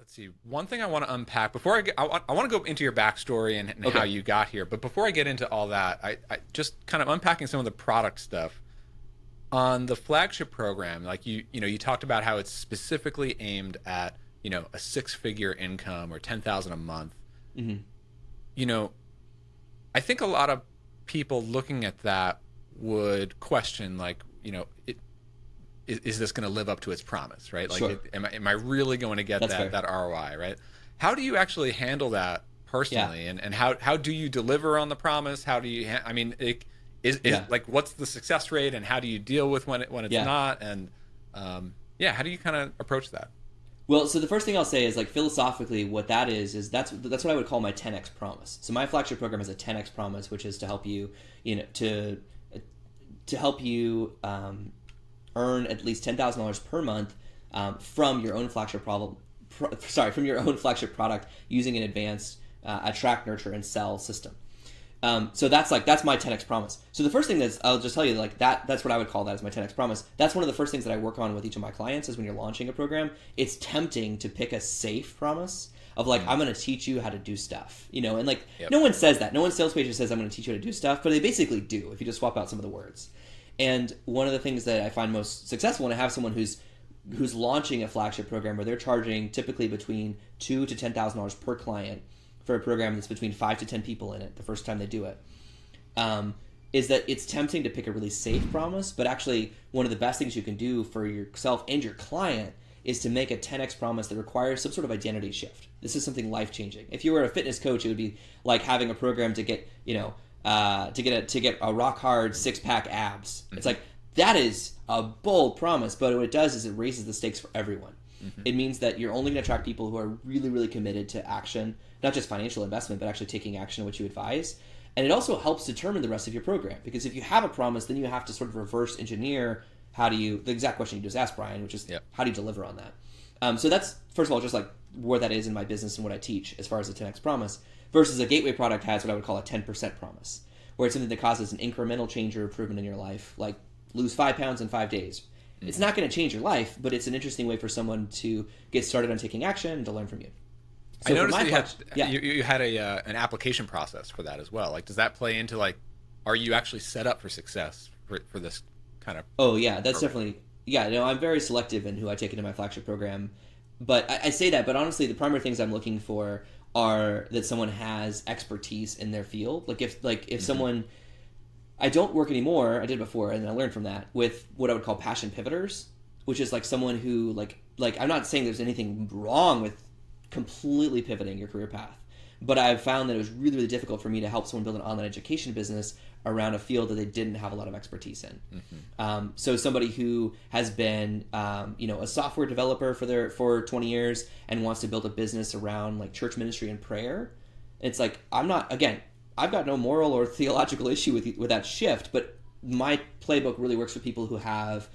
let's see. One thing I want to unpack before I want to go into your backstory and Okay. how you got here. But before I get into all that, I just kind of unpacking some of the product stuff on the flagship program. Like you talked about how it's specifically aimed at a six-figure income or 10,000 a month. Hmm. You know, I think a lot of people looking at that would question, like, is this going to live up to its promise, right? Like, Sure. am I really going to get That's that fair. that ROI, right? How do you actually handle that Yeah. personally, and how do you deliver on the promise? How do you? I mean, is Yeah. like what's the success rate, and how do you deal with when it's Yeah. not, and yeah, how do you kind of approach that? Well, so the first thing I'll say is, like, philosophically, what that is that's what I would call my 10x promise. So my flagship program is a 10x promise, which is to help you, to help you earn at least $10,000 per month from your own from your own flagship product using an advanced attract, nurture, and sell system. So that's my 10x promise. So the first thing is, I'll just tell you, like, that's what I would call that as my 10x promise. That's one of the first things that I work on with each of my clients is when you're launching a program, it's tempting to pick a safe promise of, like, I'm going to teach you how to do stuff, and, like, Yep. no one says that. No one's sales page says I'm going to teach you how to do stuff, but they basically do if you just swap out some of the words. And one of the things that I find most successful when I have someone who's launching a flagship program where they're charging typically between $2,000 to $10,000 per client for a program that's between 5 to 10 people in it the first time they do it, is that it's tempting to pick a really safe promise, but actually one of the best things you can do for yourself and your client is to make a 10x promise that requires some sort of identity shift. This is something life-changing. If you were a fitness coach, it would be like having a program to get, to get a rock hard six-pack abs. It's like, that is a bold promise, but what it does is it raises the stakes for everyone. It means that you're only going to attract people who are really, really committed to action, not just financial investment, but actually taking action on what you advise. And it also helps determine the rest of your program, because if you have a promise, then you have to sort of reverse engineer the exact question you just asked, Brian, which is, Yep. how do you deliver on that? So that's, first of all, just like where that is in my business and what I teach as far as a 10x promise, versus a gateway product has what I would call a 10% promise, where it's something that causes an incremental change or improvement in your life, like lose 5 pounds in 5 days. It's not going to change your life, but it's an interesting way for someone to get started on taking action and to learn from you. I noticed that Yeah. you had an application process for that as well. Like, does that play into, like, are you actually set up for success for this kind of Oh yeah, that's program? definitely, yeah. No, I'm very selective in who I take into my flagship program, but I say that. But honestly, the primary things I'm looking for are that someone has expertise in their field. If someone, I don't work anymore. I did before, and I learned from that with what I would call passion pivoters, which is like someone who like I'm not saying there's anything wrong with completely pivoting your career path, but I've found that it was really, really difficult for me to help someone build an online education business around a field that they didn't have a lot of expertise in. So somebody who has been, a software developer for 20 years and wants to build a business around, like, church ministry and prayer. It's like, I've got no moral or theological issue with that shift, but my playbook really works for people who have,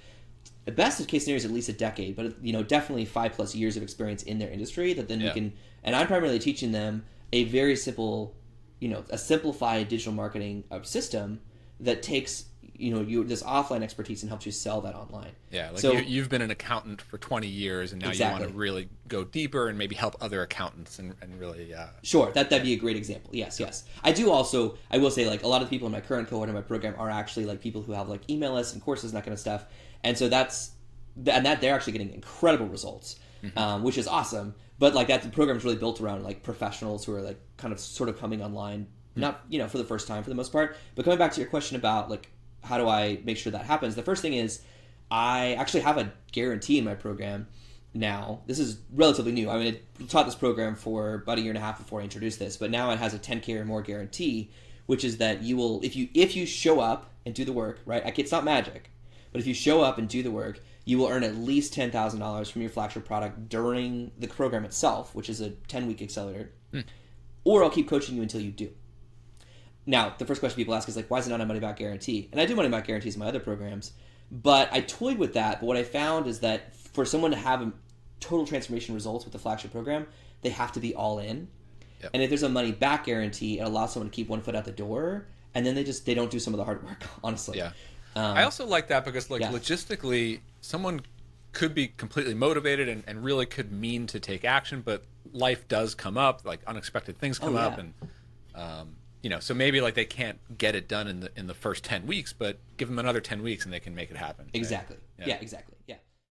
the best case scenario is at least a decade, but definitely 5+ years of experience in their industry that then we Yeah. can. And I'm primarily teaching them a very simple, a simplified digital marketing system that takes this offline expertise and helps you sell that online. Yeah, like So you've been an accountant for 20 years, and now you want exactly. to really go deeper and maybe help other accountants and really. Sure, that'd be a great example. Yes, yes. I will say, like, a lot of the people in my current cohort in my program are actually, like, people who have, like, email lists and courses and that kind of stuff. And so that they're actually getting incredible results, which is awesome. But, like, that the program is really built around, like, professionals who are, like, kind of sort of coming online, not, for the first time for the most part. But coming back to your question about, like, how do I make sure that happens? The first thing is, I actually have a guarantee in my program now. This is relatively new. I mean, I taught this program for about a year and a half before I introduced this, but now it has a 10K or more guarantee, which is that you will, if you show up and do the work, right? It's not magic, but if you show up and do the work, you will earn at least $10,000 from your flagship product during the program itself, which is a 10-week accelerator, or I'll keep coaching you until you do. Now, the first question people ask is, like, why is it not a money-back guarantee? And I do money-back guarantees in my other programs, but I toyed with that. But what I found is that for someone to have total transformation results with the flagship program, they have to be all in. Yep. And if there's a money-back guarantee, it allows someone to keep one foot out the door, and then they don't do some of the hard work, honestly. Yeah. I also like that because, like, Yeah. logistically, someone could be completely motivated and really could mean to take action, but life does come up, like unexpected things come up, and so maybe like they can't get it done in the first 10 weeks, but give them another 10 weeks and they can make it happen. Exactly. Right? Yeah, exactly. Yeah.